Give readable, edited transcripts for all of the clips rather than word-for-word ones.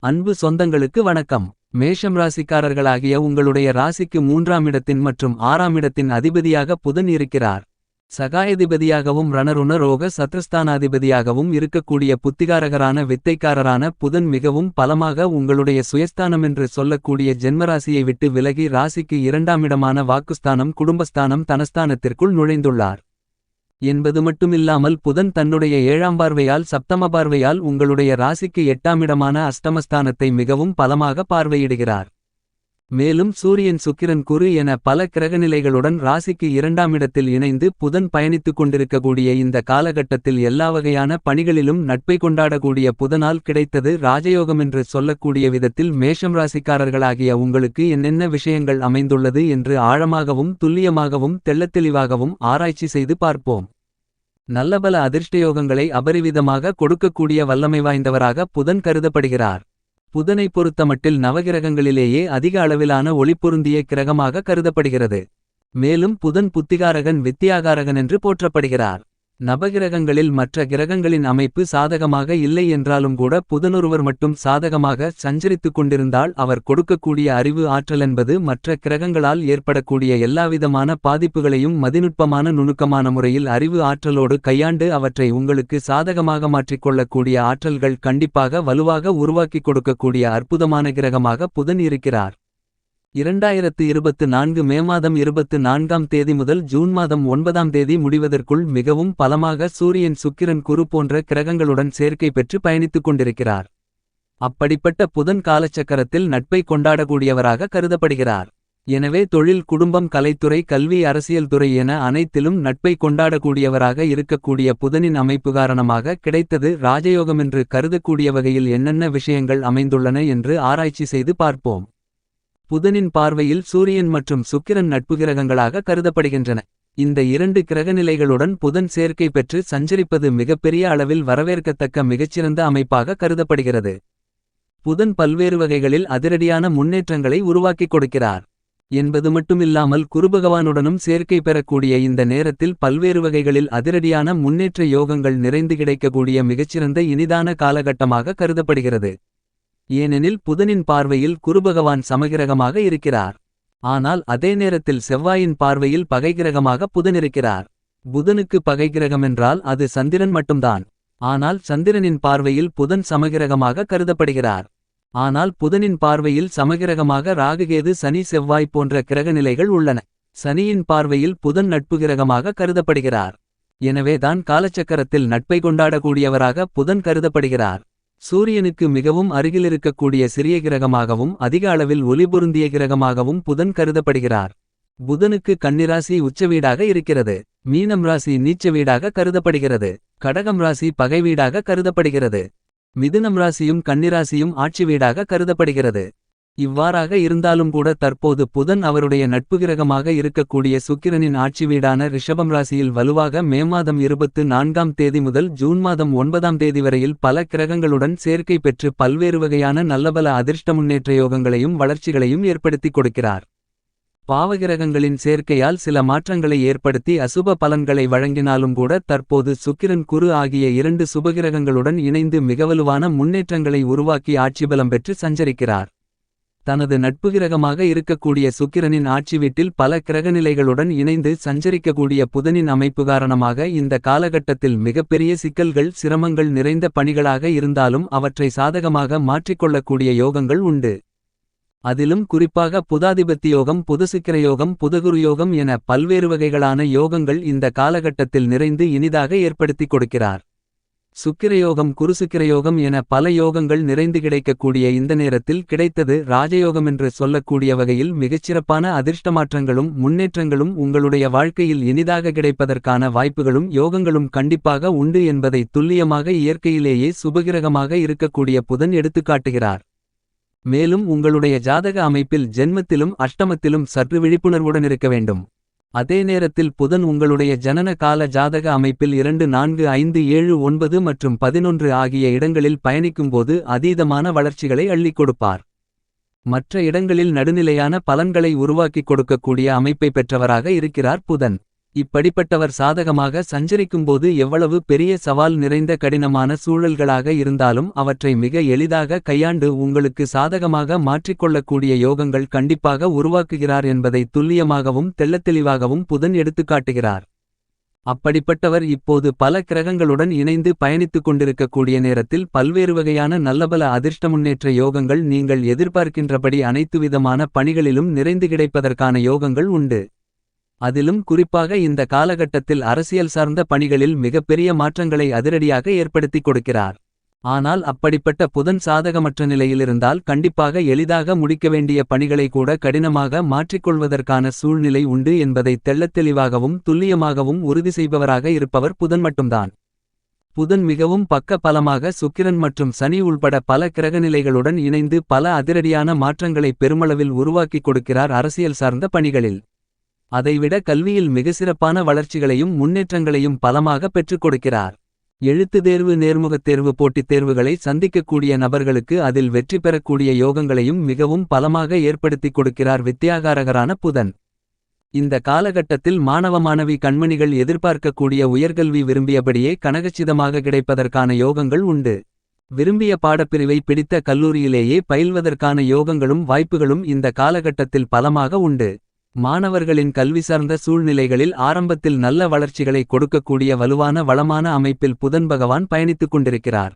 அன்பு சொந்தங்களுக்கு வணக்கம். மேஷம் ராசிக்காரர்களாகிய உங்களுடைய ராசிக்கு 3ஆம் இடத்தின் மற்றும் 6ஆம் இடத்தின் அதிபதியாக புதன் இருக்கிறார். சகாயதிபதியாகவும் ரணருண ரோக சத்ருஸ்தானாதிபதியாகவும் இருக்கக்கூடிய புத்திகாரகரான வித்தைக்காரரான புதன் மிகவும் பலமாக உங்களுடைய சுயஸ்தானமென்று சொல்லக்கூடிய ஜென்மராசியை விட்டு விலகி ராசிக்கு 2ஆம் இடமான வாக்குஸ்தானம் குடும்பஸ்தானம் தனஸ்தானத்திற்குள் நுழைந்துள்ளார் என்பது மட்டுமில்லாமல் புதன் தன்னுடைய 7ஆம் பார்வையால் சப்தம பார்வையால் உங்களுடைய ராசிக்கு 8ஆம் இடமான அஷ்டமஸ்தானத்தை மிகவும் பலமாக பார்வையிடுகிறார். மேலும் சூரியன் சுக்கிரன் குரு என பல கிரகநிலைகளுடன் ராசிக்கு 2ஆம் இடத்தில் இணைந்து புதன் பயணித்துக் கொண்டிருக்கக்கூடிய இந்த காலகட்டத்தில் எல்லா வகையான பணிகளிலும் நட்பை கொண்டாடக்கூடிய புதனால் கிடைத்தது ராஜயோகமென்று சொல்லக்கூடிய விதத்தில் மேஷம் ராசிக்காரர்களாகிய உங்களுக்கு என்னென்ன விஷயங்கள் அமைந்துள்ளது என்று ஆழமாகவும் துல்லியமாகவும் தெள்ளத்தெளிவாகவும் ஆராய்ச்சி செய்து பார்ப்போம். நல்லபல அதிர்ஷ்டயோகங்களை அபரிவிதமாக கொடுக்கக்கூடிய வல்லமை வாய்ந்தவராக புதன் கருதப்படுகிறார். புதனை பொறுத்தமட்டில் நவகிரகங்களிலேயே அதிக அளவிலான ஒளிபொருந்திய கிரகமாக கருதப்படுகிறது. மேலும் புதன் புத்திகாரகன் வித்தியாகாரகன் என்று போற்றப்படுகிறார். நவகிரகங்களில் மற்ற கிரகங்களின் அமைப்பு சாதகமாக இல்லை என்றாலும் கூட புதனொருவர் மட்டும் சாதகமாக சஞ்சரித்துக் கொண்டிருந்தால் அவர் கொடுக்கக்கூடிய அறிவு ஆற்றலென்பது மற்ற கிரகங்களால் ஏற்படக்கூடிய எல்லாவிதமான பாதிப்புகளையும் மதிநுட்பமான நுணுக்கமான முறையில் அறிவு ஆற்றலோடு கையாண்டு அவற்றை உங்களுக்கு சாதகமாக மாற்றிக்கொள்ளக்கூடிய ஆற்றல்கள் கண்டிப்பாக வலுவாக உருவாக்கிக் கொடுக்கக்கூடிய அற்புதமான கிரகமாக புதன் இருக்கிறார். 2024 மே மாதம் 24ஆம் தேதி முதல் ஜூன் மாதம் 9ஆம் தேதி முடிவதற்குள் மிகவும் பலமாக சூரியன் சுக்கிரன் குரு போன்ற கிரகங்களுடன் சேர்க்கை பெற்று பயணித்துக் கொண்டிருக்கிறார். அப்படிப்பட்ட புதன் காலச்சக்கரத்தில் நட்பை கொண்டாடக்கூடியவராக கருதப்படுகிறார். எனவே தொழில் குடும்பம் கலைத்துறை கல்வி அரசியல் துறை என அனைத்திலும் நட்பை கொண்டாடக்கூடியவராக இருக்கக்கூடிய புதனின் அமைப்பு காரணமாக கிடைத்தது ராஜயோகமென்று கருதக்கூடிய வகையில் என்னென்ன விஷயங்கள் அமைந்துள்ளன என்று ஆராய்ச்சி செய்து பார்ப்போம். புதனின் பார்வையில் சூரியன் மற்றும் சுக்கிரன் நட்பு கிரகங்களாக கருதப்படுகின்றன. இந்த 2 கிரகநிலைகளுடன் புதன் சேர்க்கை பெற்று சஞ்சரிப்பது மிகப்பெரிய அளவில் வரவேற்கத்தக்க மிகச்சிறந்த அமைப்பாக கருதப்படுகிறது. புதன் பல்வேறு வகைகளில் அதிரடியான முன்னேற்றங்களை உருவாக்கிக் கொடுக்கிறார் என்பது மட்டுமில்லாமல் குருபகவானுடனும் சேர்க்கை பெறக்கூடிய இந்த நேரத்தில் பல்வேறு வகைகளில் அதிரடியான முன்னேற்ற யோகங்கள் நிறைந்து கிடைக்கக்கூடிய மிகச்சிறந்த இனிதான காலகட்டமாக கருதப்படுகிறது. ஏனெனில் புதனின் பார்வையில் குருபகவான் சமகிரகமாக இருக்கிறார். ஆனால் அதே நேரத்தில் செவ்வாயின் பார்வையில் பகைகிரகமாக புதன் இருக்கிறார். புதனுக்கு பகைகிரகமென்றால் அது சந்திரன் மட்டும்தான். ஆனால் சந்திரனின் பார்வையில் புதன் சமகிரகமாக கருதப்படுகிறார். ஆனால் புதனின் பார்வையில் சமகிரகமாக ராகுகேது சனி செவ்வாய் போன்ற கிரகநிலைகள் உள்ளன. சனியின் பார்வையில் புதன் நட்பு கிரகமாக கருதப்படுகிறார். எனவேதான் காலச்சக்கரத்தில் நட்பை கொண்டாடக்கூடியவராக புதன் கருதப்படுகிறார். சூரியனுக்கு மிகவும் அருகிலிருக்கக்கூடிய சிறிய கிரகமாகவும் அதிக அளவில் ஒளிபொருந்திய கிரகமாகவும் புதன் கருதப்படுகிறார். புதனுக்கு கன்னிராசி உச்ச வீடாக இருக்கிறது. மீனம் ராசி நீச்ச வீடாக கருதப்படுகிறது. கடகம் ராசி பகை வீடாக கருதப்படுகிறது. மிதுனம் ராசியும் கன்னிராசியும் ஆட்சி வீடாக கருதப்படுகிறது. இவ்வாறாக இருந்தாலும் கூட தற்போது புதன் அவருடைய நட்பு கிரகமாக இருக்கக்கூடிய சுக்கிரனின் ஆட்சி வீடான ரிஷபம் ராசியில் வலுவாக மே மாதம் 24ஆம் தேதி முதல் ஜூன் மாதம் 9ஆம் தேதி வரையில் பல கிரகங்களுடன் சேர்க்கை பெற்று பல்வேறு வகையான நல்லபல அதிர்ஷ்ட முன்னேற்ற யோகங்களையும் வளர்ச்சிகளையும் ஏற்படுத்திக் கொடுக்கிறார். பாவகிரகங்களின் சேர்க்கையால் சில மாற்றங்களை ஏற்படுத்தி அசுப பலன்களை வழங்கினாலும் கூட தற்போது சுக்கிரன் குரு ஆகிய 2 சுபகிரகங்களுடன் இணைந்து மிகவலுவான முன்னேற்றங்களை உருவாக்கி ஆட்சிபலம் பெற்று சஞ்சரிக்கிறார். தனது நட்பு கிரகமாக இருக்கக்கூடிய சுக்கிரனின் ஆட்சி வீட்டில் பல கிரகநிலைகளுடன் இணைந்து சஞ்சரிக்கக்கூடிய புதனின் அமைப்பு காரணமாக இந்த காலகட்டத்தில் மிகப்பெரிய சிக்கல்கள் சிரமங்கள் நிறைந்த பணிகளாக இருந்தாலும் அவற்றை சாதகமாக மாற்றிக்கொள்ளக்கூடிய யோகங்கள் உண்டு. அதிலும் குறிப்பாக புதாதிபத்தி யோகம் புதசுக்கிர யோகம் புதகுரு யோகம் என பல்வேறு வகைகளான யோகங்கள் இந்த காலகட்டத்தில் நிறைந்து இனிதாக ஏற்படுத்திக் கொடுக்கிறார். சுக்கிரயோகம் குருசுக்கிரயோகம் என பல யோகங்கள் நிறைந்து கிடைக்கக்கூடிய இந்த நேரத்தில் கிடைத்தது ராஜயோகமென்று சொல்லக்கூடிய வகையில் மிகச்சிறப்பான அதிர்ஷ்டமாற்றங்களும் முன்னேற்றங்களும் உங்களுடைய வாழ்க்கையில் இனிதாக கிடைப்பதற்கான வாய்ப்புகளும் யோகங்களும் கண்டிப்பாக உண்டு என்பதை துல்லியமாக இயற்கையிலேயே சுபகிரகமாக இருக்கக்கூடிய புதன் எடுத்துக்காட்டுகிறார். மேலும் உங்களுடைய ஜாதக அமைப்பில் ஜென்மத்திலும் அஷ்டமத்திலும் சற்று விழிப்புணர்வுடன் இருக்க வேண்டும். அதே நேரத்தில் புதன் உங்களுடைய ஜனன கால ஜாதக அமைப்பில் 2 4 5 7 9 மற்றும் 11 ஆகிய இடங்களில் பயணிக்கும்போது அதீதமான வளர்ச்சிகளை அள்ளிக் கொடுப்பார். மற்ற இடங்களில் நடுநிலையான பலன்களை உருவாக்கிக் கொடுக்கக்கூடிய அமைப்பை பெற்றவராக இருக்கிறார் புதன். இப்படிப்பட்டவர் சாதகமாக சஞ்சரிக்கும்போது எவ்வளவு பெரிய சவால் நிறைந்த கடினமான சூழல்களாக இருந்தாலும் அவற்றை மிக எளிதாக கையாண்டு உங்களுக்கு சாதகமாக மாற்றிக்கொள்ளக்கூடிய யோகங்கள் கண்டிப்பாக உருவாக்குகிறார் என்பதை துல்லியமாகவும் தெள்ளத்தெளிவாகவும் புதன் எடுத்துக்காட்டுகிறார். அப்படிப்பட்டவர் இப்போது பல கிரகங்களுடன் இணைந்து பயணித்துக் கொண்டிருக்கக்கூடிய நேரத்தில் பல்வேறு வகையான நல்லபல அதிர்ஷ்ட முன்னேற்ற யோகங்கள் நீங்கள் எதிர்பார்க்கின்றபடி அனைத்துவிதமான பணிகளிலும் நிறைந்து கிடைப்பதற்கான யோகங்கள் உண்டு. அதிலும் குறிப்பாக இந்த காலகட்டத்தில் அரசியல் சார்ந்த பணிகளில் மிகப்பெரிய மாற்றங்களை அதிரடியாக ஏற்படுத்திக் கொடுக்கிறார். ஆனால் அப்படிப்பட்ட புதன் சாதகமற்ற நிலையிலிருந்தால் கண்டிப்பாக எளிதாக முடிக்க வேண்டிய பணிகளை கூட கடினமாக மாற்றிக்கொள்வதற்கான சூழ்நிலை உண்டு என்பதை தெள்ளத்தெளிவாகவும் துல்லியமாகவும் உறுதி செய்பவராக இருப்பவர் புதன் மட்டும்தான். புதன் மிகவும் பக்க பலமாக சுக்கிரன் மற்றும் சனி உள்பட பல கிரகநிலைகளுடன் இணைந்து பல அதிரடியான மாற்றங்களை பெருமளவில் உருவாக்கிக் கொடுக்கிறார் அரசியல் சார்ந்த பணிகளில். அதைவிட கல்வியில் மிக சிறப்பான வளர்ச்சிகளையும் முன்னேற்றங்களையும் பலமாக பெற்றுக் கொடுக்கிறார். எழுத்து தேர்வு நேர்முகத் தேர்வு போட்டித் தேர்வுகளை சந்திக்கக்கூடிய நபர்களுக்கு அதில் வெற்றி பெறக்கூடிய யோகங்களையும் மிகவும் பலமாக ஏற்படுத்திக் கொடுக்கிறார் வித்தியாகாரகரான புதன். இந்த காலகட்டத்தில் மாணவ மாணவி கண்மணிகள் எதிர்பார்க்கக்கூடிய உயர்கல்வி விரும்பியபடியே கனகச்சிதமாக கிடைப்பதற்கான யோகங்கள் உண்டு. விரும்பிய பாடப்பிரிவை பிடித்த கல்லூரியிலேயே பயில்வதற்கான யோகங்களும் வாய்ப்புகளும் இந்த காலகட்டத்தில் பலமாக உண்டு. மாணவர்களின் கல்வி சார்ந்த சூழ்நிலைகளில் ஆரம்பத்தில் நல்ல வளர்ச்சிகளை கொடுக்கக்கூடிய வலுவான வளமான அமைப்பில் புதன் பகவான் பயணித்துக் கொண்டிருக்கிறார்.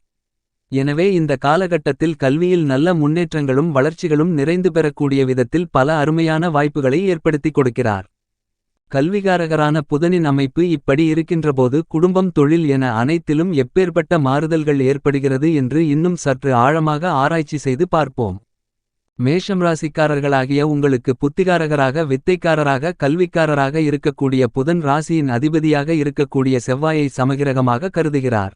எனவே இந்த காலகட்டத்தில் கல்வியில் நல்ல முன்னேற்றங்களும் வளர்ச்சிகளும் நிறைந்து பெறக்கூடிய விதத்தில் பல அருமையான வாய்ப்புகளை ஏற்படுத்திக் கொடுக்கிறார். கல்விகாரகரான புதனின் அமைப்பு இப்படி இருக்கின்றபோது குடும்பம் தொழில் என அனைத்திலும் எப்பேற்பட்ட மாறுதல்கள் ஏற்படுகிறது என்று இன்னும் சற்று ஆழமாக ஆராய்ச்சி செய்து பார்ப்போம். மேஷம் ராசிக்காரர்களாகிய உங்களுக்கு புத்திகாரகராக வித்தைக்காரராக கல்விக்காரராக இருக்கக்கூடிய புதன் ராசியின் அதிபதியாக இருக்கக்கூடிய செவ்வாயை சமகிரகமாக கருதுகிறார்.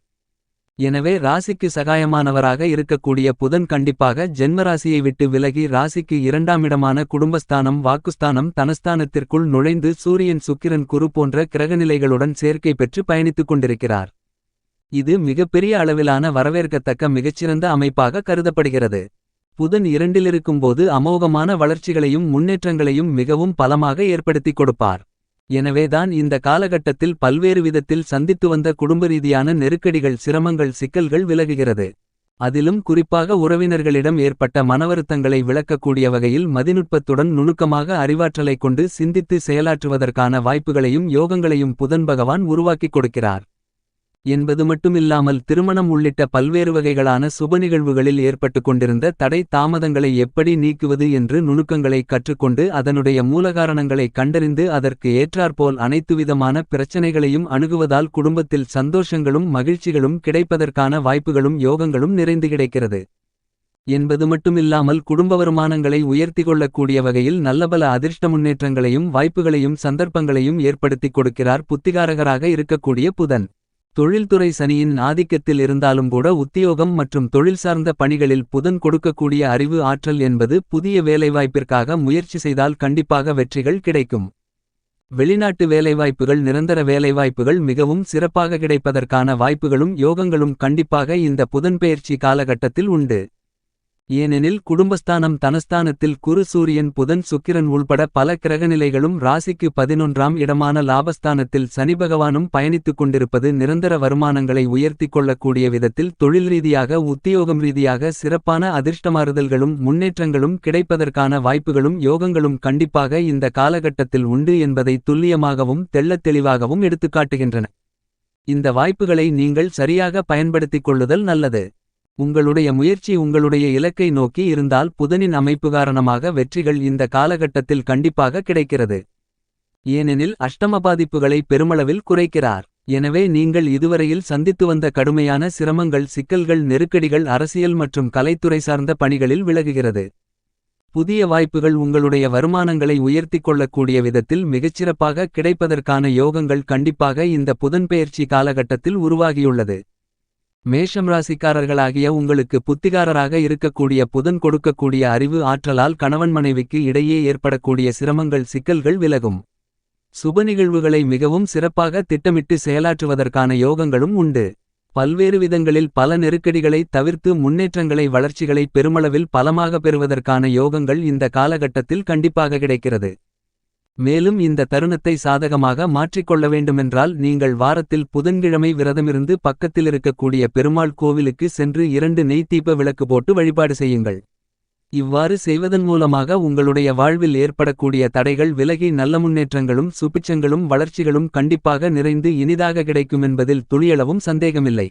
எனவே ராசிக்கு சகாயமானவராக இருக்கக்கூடிய புதன் கண்டிப்பாக ஜென்மராசியை விட்டு விலகி ராசிக்கு இரண்டாம் இடமான குடும்பஸ்தானம் வாக்குஸ்தானம் தனஸ்தானத்திற்குள் நுழைந்து சூரியன் சுக்கிரன் குரு போன்ற கிரகநிலைகளுடன் சேர்க்கை பெற்று பயணித்துக் கொண்டிருக்கிறார். இது மிகப்பெரிய அளவிலான வரவேற்கத்தக்க மிகச்சிறந்த அமைப்பாக கருதப்படுகிறது. புதன் இரண்டிலிருக்கும்போது அமோகமான வளர்ச்சிகளையும் முன்னேற்றங்களையும் மிகவும் பலமாக ஏற்படுத்திக் கொடுப்பார். எனவேதான் இந்த காலகட்டத்தில் பல்வேறு விதத்தில் சந்தித்து வந்த குடும்பரீதியான நெருக்கடிகள் சிரமங்கள் சிக்கல்கள் விலகுகிறது. அதிலும் குறிப்பாக உறவினர்களிடம் ஏற்பட்ட மனவருத்தங்களை விளக்கக்கூடிய வகையில் மதிநுட்பத்துடன் நுணுக்கமாக அறிவாற்றலை கொண்டு சிந்தித்து செயலாற்றுவதற்கான வாய்ப்புகளையும் யோகங்களையும் புதன் பகவான் உருவாக்கிக் கொடுக்கிறார் என்பது மட்டுமில்லாமல் திருமணம் உள்ளிட்ட பல்வேறு வகைகளான சுப நிகழ்வுகளில் ஏற்பட்டு கொண்டிருந்த தடை தாமதங்களை எப்படி நீக்குவது என்று நுணுக்கங்களை கற்றுக்கொண்டு அதனுடைய மூலகாரணங்களை கண்டறிந்து அதற்கு ஏற்றாற்போல் அனைத்துவிதமான பிரச்சனைகளையும் அணுகுவதால் குடும்பத்தில் சந்தோஷங்களும் மகிழ்ச்சிகளும் கிடைப்பதற்கான வாய்ப்புகளும் யோகங்களும் நிறைந்து கிடைக்கிறது என்பது மட்டுமில்லாமல் குடும்ப வருமானங்களை உயர்த்தி கொள்ளக்கூடிய வகையில் நல்லபல அதிர்ஷ்ட முன்னேற்றங்களையும் வாய்ப்புகளையும் சந்தர்ப்பங்களையும் ஏற்படுத்திக் கொடுக்கிறார் புத்திகாரகராக இருக்கக்கூடிய புதன். தொழில்துறை சனியின் ஆதிக்கத்தில் இருந்தாலும் கூட உத்தியோகம் மற்றும் தொழில் சார்ந்த பணிகளில் புதன் கொடுக்கக்கூடிய அறிவு ஆற்றல் என்பது புதிய வேலைவாய்ப்பிற்காக முயற்சி செய்தால் கண்டிப்பாக வெற்றிகள் கிடைக்கும். வெளிநாட்டு வேலைவாய்ப்புகள் நிரந்தர வேலைவாய்ப்புகள் மிகவும் சிறப்பாக கிடைப்பதற்கான வாய்ப்புகளும் யோகங்களும் கண்டிப்பாக இந்த புதன் பெயர்ச்சி காலகட்டத்தில் உண்டு. ஏனெனில் குடும்பஸ்தானம் தனஸ்தானத்தில் குரு சூரியன் புதன் சுக்கிரன் உள்பட பல கிரகநிலைகளும் ராசிக்கு 11ஆம் இடமான லாபஸ்தானத்தில் சனி பகவானும் பயணித்துக் கொண்டிருப்பது நிரந்தர வருமானங்களை உயர்த்திக் கொள்ளக்கூடிய விதத்தில் தொழில் ரீதியாக உத்தியோகம் ரீதியாக சிறப்பான அதிர்ஷ்டமாறுதல்களும் முன்னேற்றங்களும் கிடைப்பதற்கான வாய்ப்புகளும் யோகங்களும் கண்டிப்பாக இந்த காலகட்டத்தில் உண்டு என்பதை துல்லியமாகவும் தெள்ளத்தெளிவாகவும் எடுத்துக்காட்டுகின்றன. இந்த வாய்ப்புகளை நீங்கள் சரியாக பயன்படுத்திக் கொள்ளுதல் நல்லது. உங்களுடைய முயற்சி உங்களுடைய இலக்கை நோக்கி இருந்தால் புதனின் அமைப்பு காரணமாக வெற்றிகள் இந்த காலகட்டத்தில் கண்டிப்பாக கிடைக்கிறது. ஏனெனில் அஷ்டம பாதிப்புகளை பெருமளவில் குறைக்கிறார். எனவே நீங்கள் இதுவரையில் சந்தித்து வந்த கடுமையான சிரமங்கள் சிக்கல்கள் நெருக்கடிகள் அரசியல் மற்றும் கலைத்துறை சார்ந்த பணிகளில் விலகுகிறது. புதிய வாய்ப்புகள் உங்களுடைய வருமானங்களை உயர்த்திக் கொள்ளக்கூடிய விதத்தில் மிகச்சிறப்பாக கிடைப்பதற்கான யோகங்கள் கண்டிப்பாக இந்த புதன் பெயர்ச்சி காலகட்டத்தில் உருவாகியுள்ளது. மேஷம் ராசிக்காரர்களாகிய உங்களுக்கு புத்திகாரராக இருக்கக்கூடிய புதன் கொடுக்கக்கூடிய அறிவு ஆற்றலால் கணவன் மனைவிக்கு இடையே ஏற்படக்கூடிய சிரமங்கள் சிக்கல்கள் விலகும். சுப நிகழ்வுகளை மிகவும் சிறப்பாக திட்டமிட்டு செயலாற்றுவதற்கான யோகங்களும் உண்டு. பல்வேறு விதங்களில் பல நெருக்கடிகளை தவிர்த்து முன்னேற்றங்களை வளர்ச்சிகளை பெருமளவில் பலமாக பெறுவதற்கான யோகங்கள் இந்த காலகட்டத்தில் கண்டிப்பாக கிடைக்கிறது. மேலும் இந்த தருணத்தை சாதகமாக மாற்றிக்கொள்ள வேண்டுமென்றால் நீங்கள் வாரத்தில் புதன்கிழமை விரதமிருந்து பக்கத்தில் இருக்கக்கூடிய பெருமாள் கோவிலுக்கு சென்று 2 நெய் தீப விளக்கு போட்டு வழிபாடு செய்யுங்கள். இவ்வாறு செய்வதன் மூலமாக உங்களுடைய வாழ்வில் ஏற்படக்கூடிய தடைகள் விலகி நல்ல முன்னேற்றங்களும் சுபிட்சங்களும் வளர்ச்சிகளும் கண்டிப்பாக நிறைந்து இனிதாக கிடைக்குமென்பதில் துளியளவும் சந்தேகமில்லை.